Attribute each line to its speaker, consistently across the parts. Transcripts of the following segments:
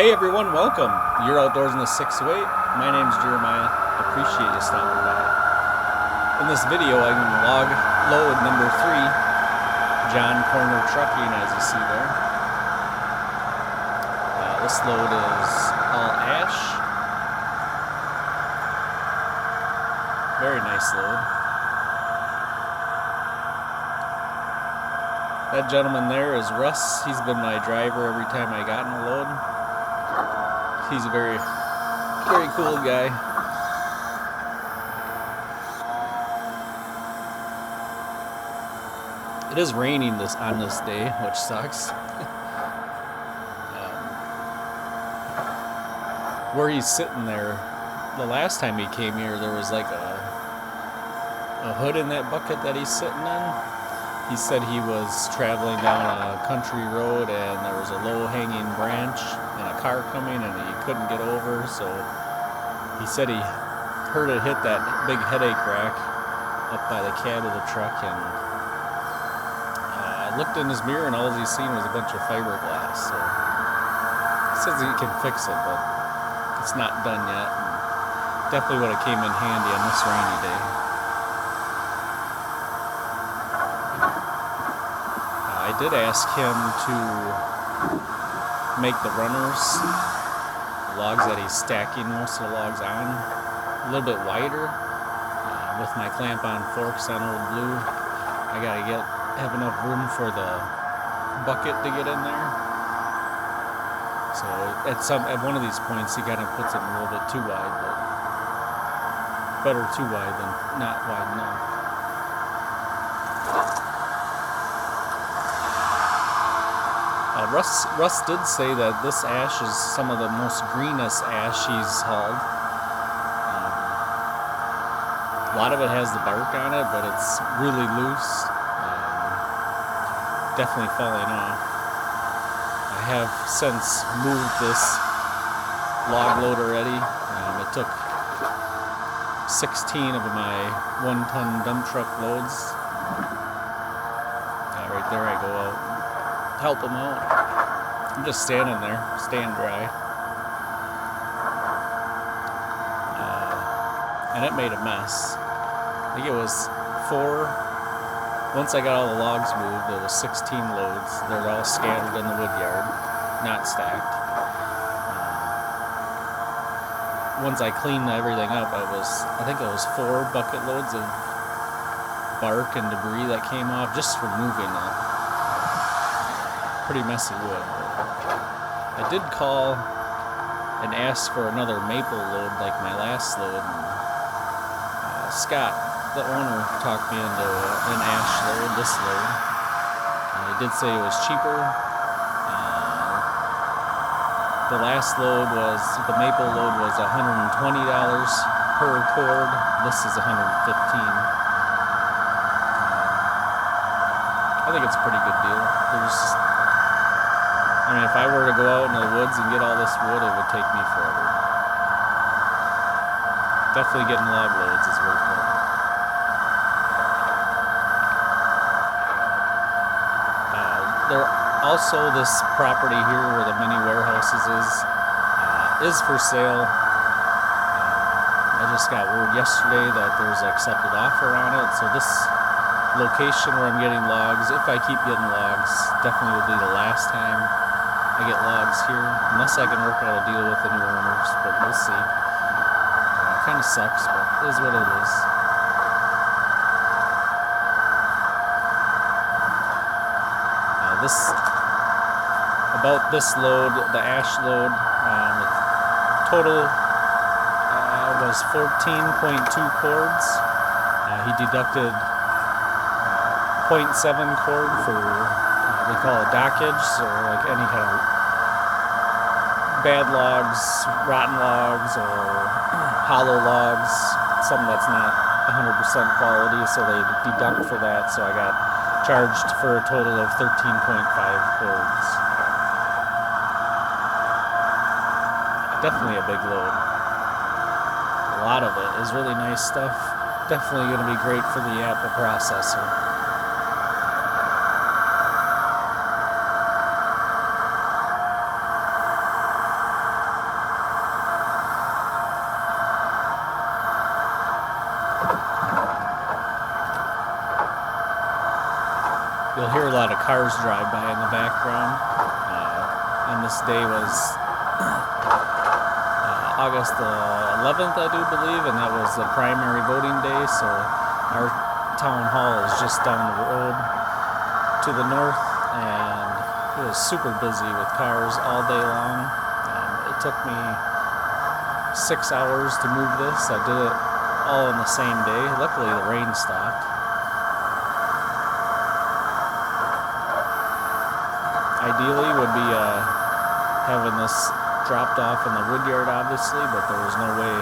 Speaker 1: Hey everyone, welcome. You're outdoors in the 608. My name's Jeremiah. Appreciate you stopping by. In this video, I'm going to log load number 3, John Koerner trucking, as you see there. This load is all ash. Very nice load. That gentleman there is Russ. He's been my driver every time I got in a load. He's a very cool guy. It is raining on this day, which sucks. Where he's sitting there, the last time he came here, there was like a hood in that bucket that he's sitting in. He said he was traveling down a country road and there was a low-hanging branch and a car coming and he couldn't get over, so he said he heard it hit that big headache rack up by the cab of the truck, and I looked in his mirror and all he seen was a bunch of fiberglass, so he says he can fix it, but it's not done yet. And definitely would have came in handy on this rainy day. I did ask him to make the runners, logs that he's stacking most of the logs on, a little bit wider. With my clamp-on forks on Old Blue, I gotta have enough room for the bucket to get in there. So at one of these points, he kind of puts it a little bit too wide, but better too wide than not wide enough. Russ did say that this ash is some of the most greenest ash he's hauled. A lot of it has the bark on it, but it's really loose. Definitely falling off. I have since moved this log load already. It took 16 of my 1-ton dump truck loads. Right there I go out. Help him out. I'm just standing there, staying dry. And it made a mess. I think it was 4. Once I got all the logs moved, it was 16 loads. They're all scattered in the wood yard, not stacked. Once I cleaned everything up, I think it was 4 bucket loads of bark and debris that came off just from moving it. Pretty messy wood. I did call and ask for another maple load like my last load. And, Scott, the owner, talked me into an ash load, this load. He did say it was cheaper. The last load the maple load was $120 per cord. This is $115. I think it's a pretty good deal. If I were to go out into the woods and get all this wood, it would take me forever. Definitely getting log loads is worth it. Also, this property here where the mini warehouses is for sale. I just got word yesterday that there's an accepted offer on it, so this location where I'm getting logs, if I keep getting logs, definitely will be the last time I get logs here, unless I can work out a deal with the new owners, but we'll see. It kind of sucks, but it is what it is. About this load, the ash load, the total was 14.2 cords. He deducted 0.7 cord for we call it dockage, so like any kind of bad logs, rotten logs, or hollow logs, something that's not 100% quality, so they deduct for that, so I got charged for a total of 13.5 cords. Definitely a big load. A lot of it is really nice stuff. Definitely going to be great for the apple processor. you'll hear a lot of cars drive by in the background. And this day was August the 11th, I do believe, and that was the primary voting day. So our town hall is just down the road to the north, and it was super busy with cars all day long. It took me 6 hours to move this. I did it all in the same day. Luckily, the rain stopped. Ideally would be having this dropped off in the wood yard, obviously, but there was no way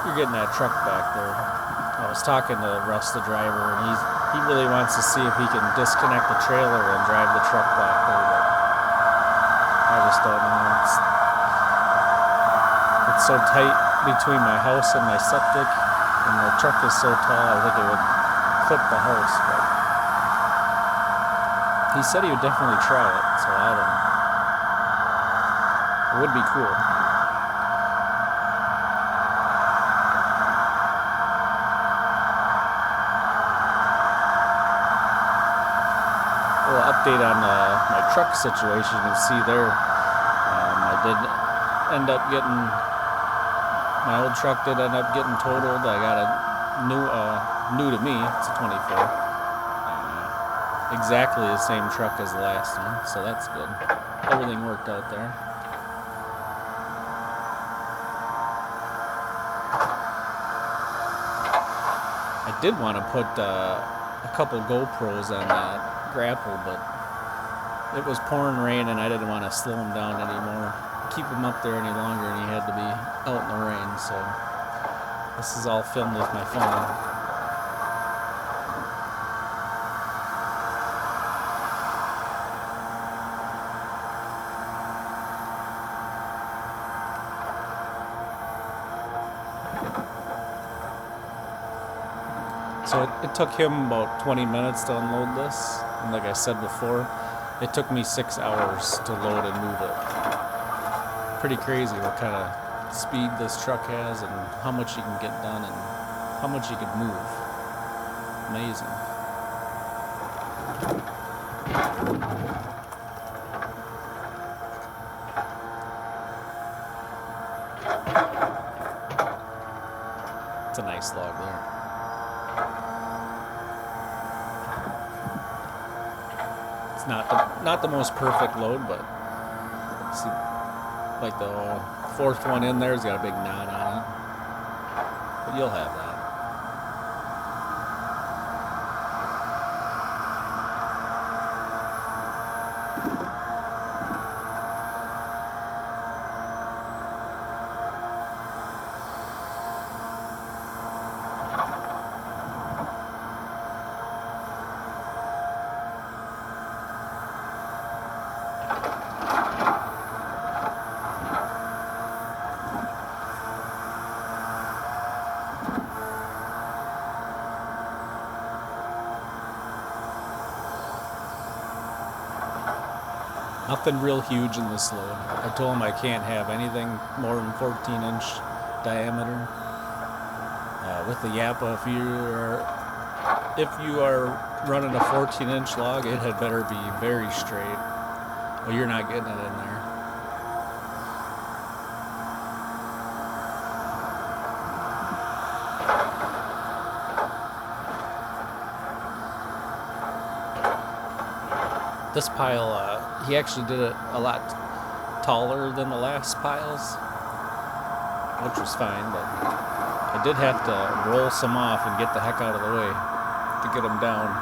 Speaker 1: you're getting that truck back there. I was talking to Russ, the driver, and he really wants to see if he can disconnect the trailer and drive the truck back there, but I just don't know. It's so tight between my house and my septic, and the truck is so tall, I think it would clip the house. But he said he would definitely try it, so I don't know. It would be cool. A little update on my truck situation. You can see there, I did end up getting, my old truck did end up getting totaled. I got a new to me, it's a 24. Exactly the same truck as the last one, so that's good. Everything worked out there. I did want to put a couple GoPros on that grapple, but it was pouring rain and I didn't want to slow him down anymore, keep him up there any longer, and he had to be out in the rain, so this is all filmed with my phone. So it took him about 20 minutes to unload this, and like I said before, it took me 6 hours to load and move it. Pretty crazy what kind of speed this truck has and how much you can get done and how much you can move. Amazing. It's a nice log there. Not the most perfect load, but see, like the fourth one in there's got a big knot on it, but you'll have that. Nothing real huge in this load. I told him I can't have anything more than 14-inch diameter. With the Japa, if you are running a 14-inch log, it had better be very straight. Well, you're not getting it in there. This pile, he actually did it a lot taller than the last piles, which was fine, but I did have to roll some off and get the heck out of the way to get them down.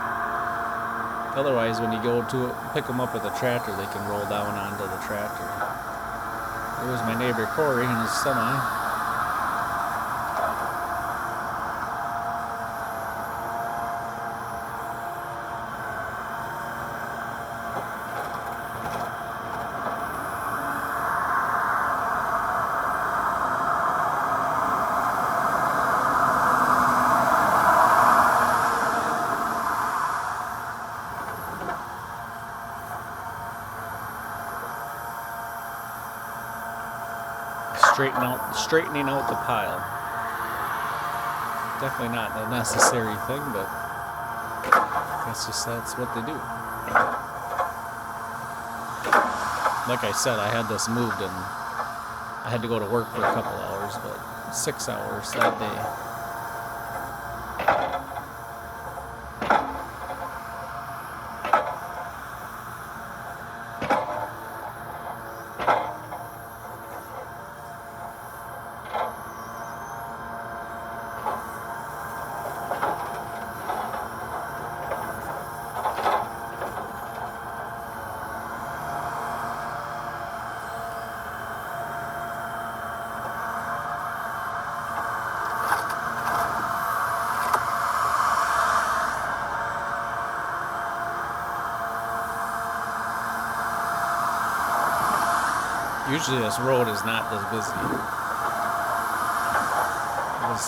Speaker 1: Otherwise, when you go to pick them up with a tractor, they can roll down onto the tractor. There's my neighbor Corey and his semi. Straightening out the pile. Definitely not a necessary thing, but That's what they do. Like I said, I had this moved and I had to go to work for a couple hours, but 6 hours that day. Usually this road is not this busy. It was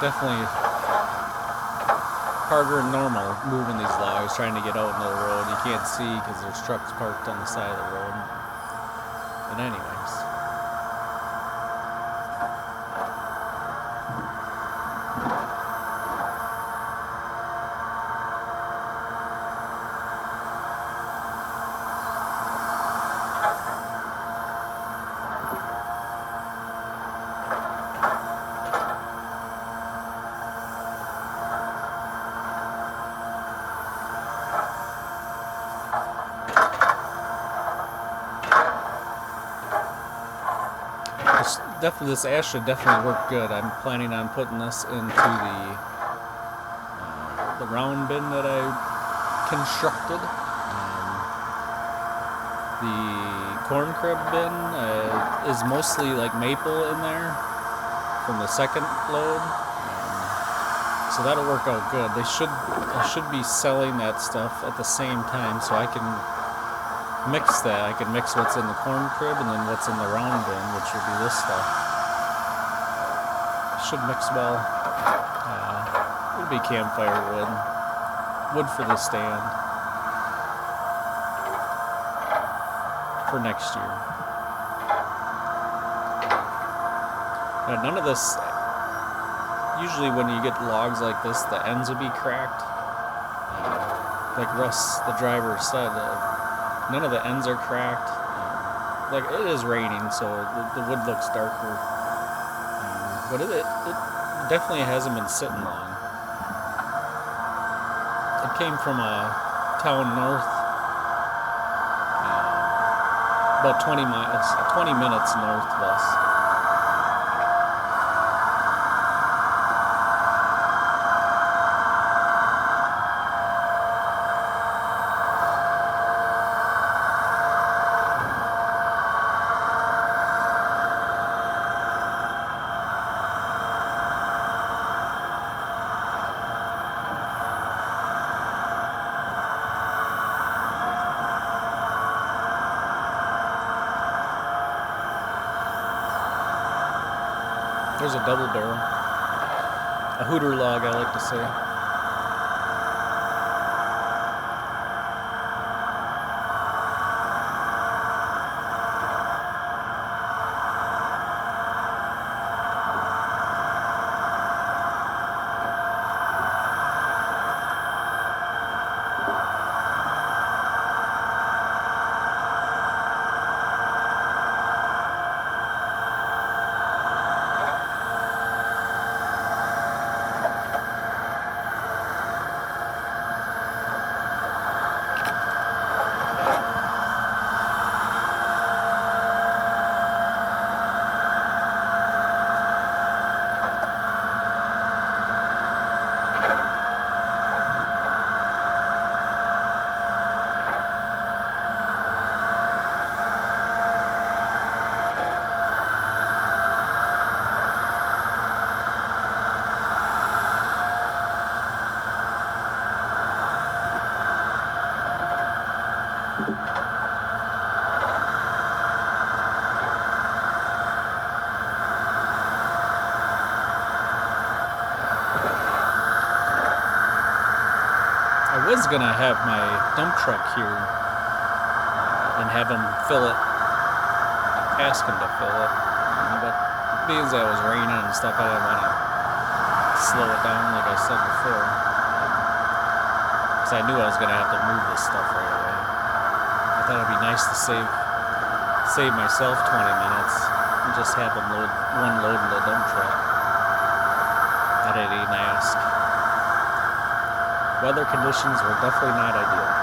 Speaker 1: definitely harder than normal moving these logs, trying to get out into the road. You can't see because there's trucks parked on the side of the road. But anyways. This ash should definitely work good. I'm planning on putting this into the round bin that I constructed. The corn crib bin is mostly like maple in there from the second load, so that'll work out good. I should be selling that stuff at the same time, so I can mix that. I can mix what's in the corn crib and then what's in the round bin, which will be this stuff. Should mix well. It'll be campfire wood for the stand for next year. Now, none of this. Usually, when you get logs like this, the ends will be cracked. Like Russ, the driver, said. None of the ends are cracked. Like, it is raining, so the wood looks darker. But it definitely hasn't been sitting long. It came from a town north, about 20 minutes north of us. There's a double barrel. A hooter log, I like to say. I was gonna have my dump truck here and have him fill it, ask him to fill it, but because it was raining and stuff, I didn't want to slow it down like I said before. because I knew I was going to have to move this stuff right away. I thought it'd be nice to save myself 20 minutes and just have them load one load in the dump truck. But I didn't ask. Weather conditions were definitely not ideal.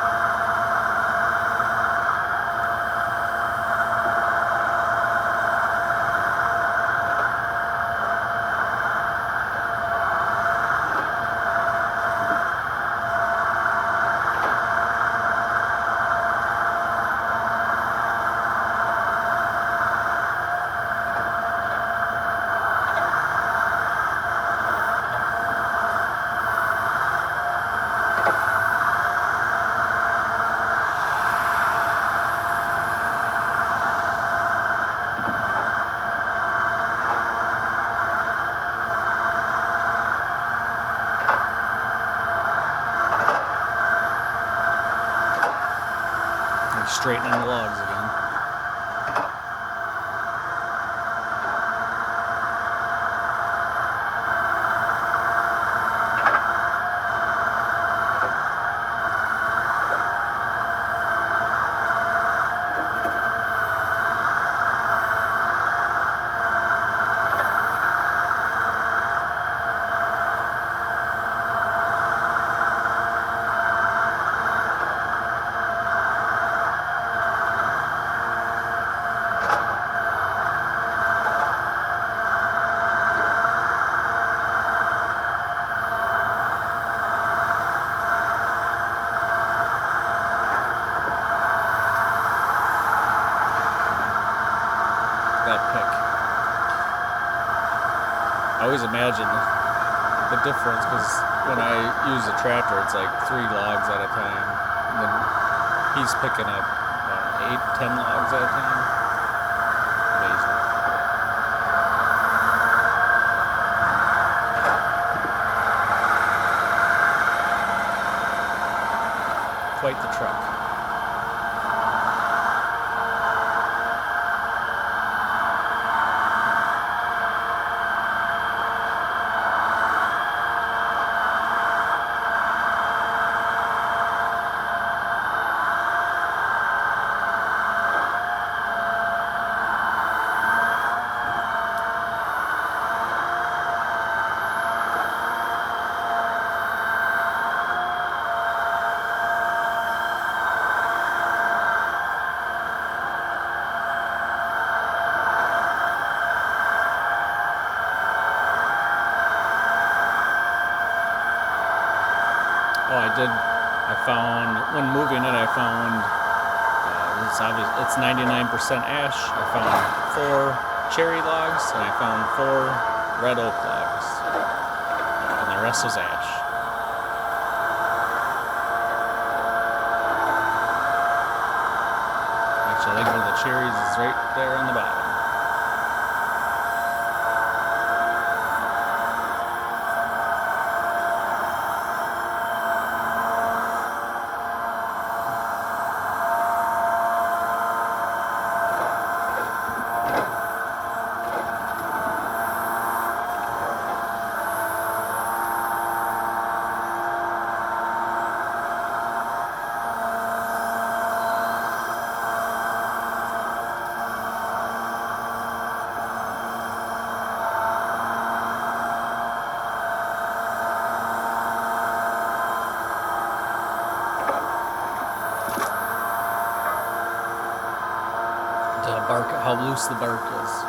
Speaker 1: Straightening the logs again. I always imagine the difference because when I use a tractor, it's like 3 logs at a time. And then he's picking up 8, 10 logs at a time. Amazing. Quite the truck. I found, when moving it, I found, it's 99% ash. I found 4 cherry logs, and I found 4 red oak logs. And the rest was ash. Actually, I think one of the cherries is right there on the bottom. How loose the bark is.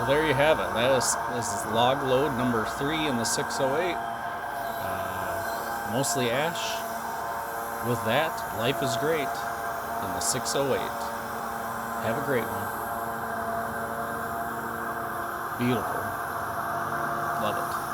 Speaker 1: Well, there you have it. This is log load number 3 in the 608. mostly ash. With that, life is great in the 608. Have a great one. Beautiful. Love it.